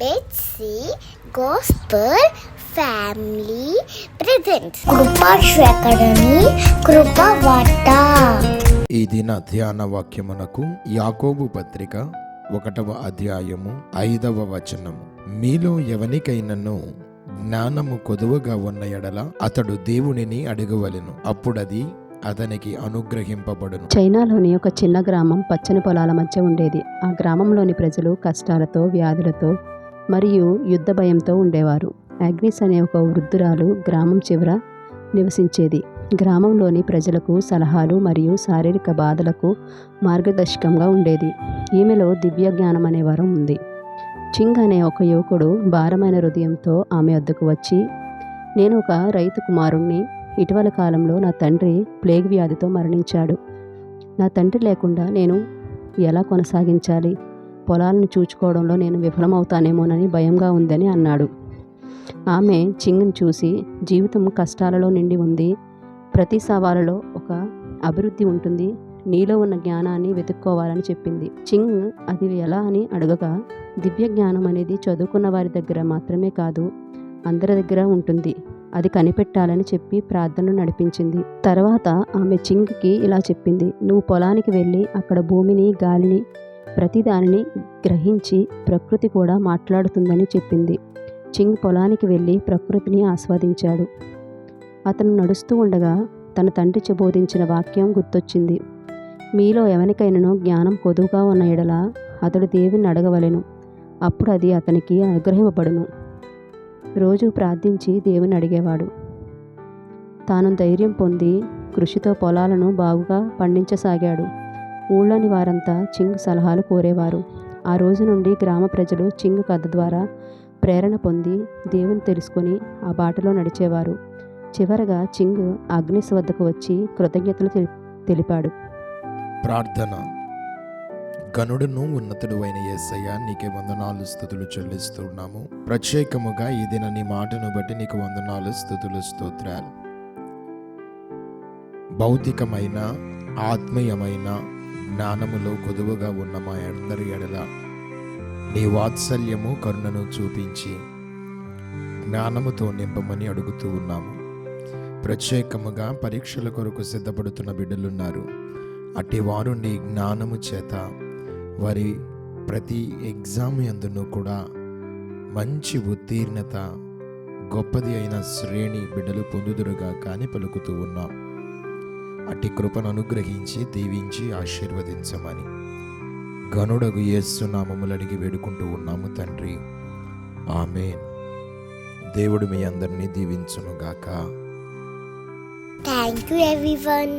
Let's see Gospel Family Presents Krupashri Academy Krupavata. ఈ దిన ధ్యాన వాక్యమునకు యాకోబు పత్రిక 1వ అధ్యాయము 5వ వచనము. మీలో ఎవనికైనను జ్ఞానము కొదువగా ఉన్న ఎడల అతడు దేవునిని అడగవలెను, అప్పుడది అతనికి అనుగ్రహింపబడును. చైనాలోని ఒక చిన్న గ్రామం పచ్చని పొలాల మధ్య ఉండేది. ఆ గ్రామంలోని ప్రజలు కష్టాలతో, వ్యాధులతో మరియు యుద్ధ భయంతో ఉండేవారు. అగ్నిస్ అనే ఒక వృద్ధురాలు గ్రామం చివర నివసించేది. గ్రామంలోని ప్రజలకు సలహాలు మరియు శారీరక బాధలకు మార్గదర్శకంగా ఉండేది. ఈమెలో దివ్య జ్ఞానం అనే వరం ఉంది. చింగ్ అనే ఒక యువకుడు భారమైన హృదయంతో ఆమె వద్దకు వచ్చి, నేను ఒక రైతు కుమారుణ్ణి. ఇటీవల కాలంలో నా తండ్రి ప్లేగ్ వ్యాధితో మరణించాడు. నా తండ్రి లేకుండా నేను ఎలా కొనసాగించాలి? పొలాలను చూచుకోవడంలో నేను విఫలమవుతానేమోనని భయంగా ఉందని అన్నాడు. ఆమె చింగ్ని చూసి, జీవితం కష్టాలలో నిండి ఉంది, ప్రతి సవాలులో ఒక అభివృద్ధి ఉంటుంది, నీలో ఉన్న జ్ఞానాన్ని వెతుక్కోవాలని చెప్పింది. చింగ్ అది ఎలా అని అడగగా, దివ్య జ్ఞానం అనేది చదువుకున్న వారి దగ్గర మాత్రమే కాదు, అందరి దగ్గర ఉంటుంది, అది కనిపెట్టాలని చెప్పి ప్రార్థనలు నడిపించింది. తర్వాత ఆమె చింగ్కి ఇలా చెప్పింది, నువ్వు పొలానికి వెళ్ళి అక్కడ భూమిని, గాలిని, ప్రతి దానిని గ్రహించి ప్రకృతి కూడా మాట్లాడుతుందని చెప్పింది. చింగ్ పొలానికి వెళ్ళి ప్రకృతిని ఆస్వాదించాడు. అతను నడుస్తూ ఉండగా తన తండ్రి బోధించిన వాక్యం గుర్తొచ్చింది. మీలో ఎవరికైనాను జ్ఞానం కొదువుగా ఉన్న ఎడల అతడు దేవుని అడగవలెను, అప్పుడు అది అతనికి అనుగ్రహింపబడును. రోజు ప్రార్థించి దేవుని అడిగేవాడు. తాను ధైర్యం పొంది కృషితో పొలాలను బాగుగా పండించసాగాడు. ఊళ్ళోని వారంతా చింగ్ సలహాలు కోరేవారు. ఆ రోజు నుండి గ్రామ ప్రజలు చింగ్ కథ ద్వారా ప్రేరణ పొంది దేవుని తెలుసుకొని ఆ బాటలో నడిచేవారు. చివరగా చింగ్ అగ్నిస్ వద్దకు వచ్చి కృతజ్ఞతలు తెలిపాడు. ప్రార్థన. గనుడును ఉన్నతుడు అయిన యేసయ్య, నీకే వందనాలు స్తుతులు చెల్లిస్తున్నాము. ప్రత్యేకముగా ఈ దిన నీ మాటను బట్టి నీకు వందనాలు స్తుతులు స్తోత్రాలు. భౌతికమైన ఆత్మీయమైన జ్ఞానములో కొదువుగా ఉన్న మా అందరి ఎడల నీ వాత్సల్యము కరుణను చూపించి జ్ఞానముతో నింపమని అడుగుతూ ఉన్నాము. ప్రత్యేకముగా పరీక్షల కొరకు సిద్ధపడుతున్న బిడ్డలున్నారు. అట్టి వారు నీ జ్ఞానము చేత వారి ప్రతి ఎగ్జామ్ యందును కూడా మంచి ఉత్తీర్ణత, గొప్పది అయిన శ్రేణి బిడ్డలు పొందుదురుగా కానీ పలుకుతూ ఉన్నాం. అట్టి కృపను అనుగ్రహించి దీవించి ఆశీర్వదించమని గనుడగు యేసు నామములు అడిగి వేడుకుంటూ ఉన్నాము తండ్రి, ఆమేన్. దేవుడు మీ అందరినీ దీవించునుగాక. Thank you everyone.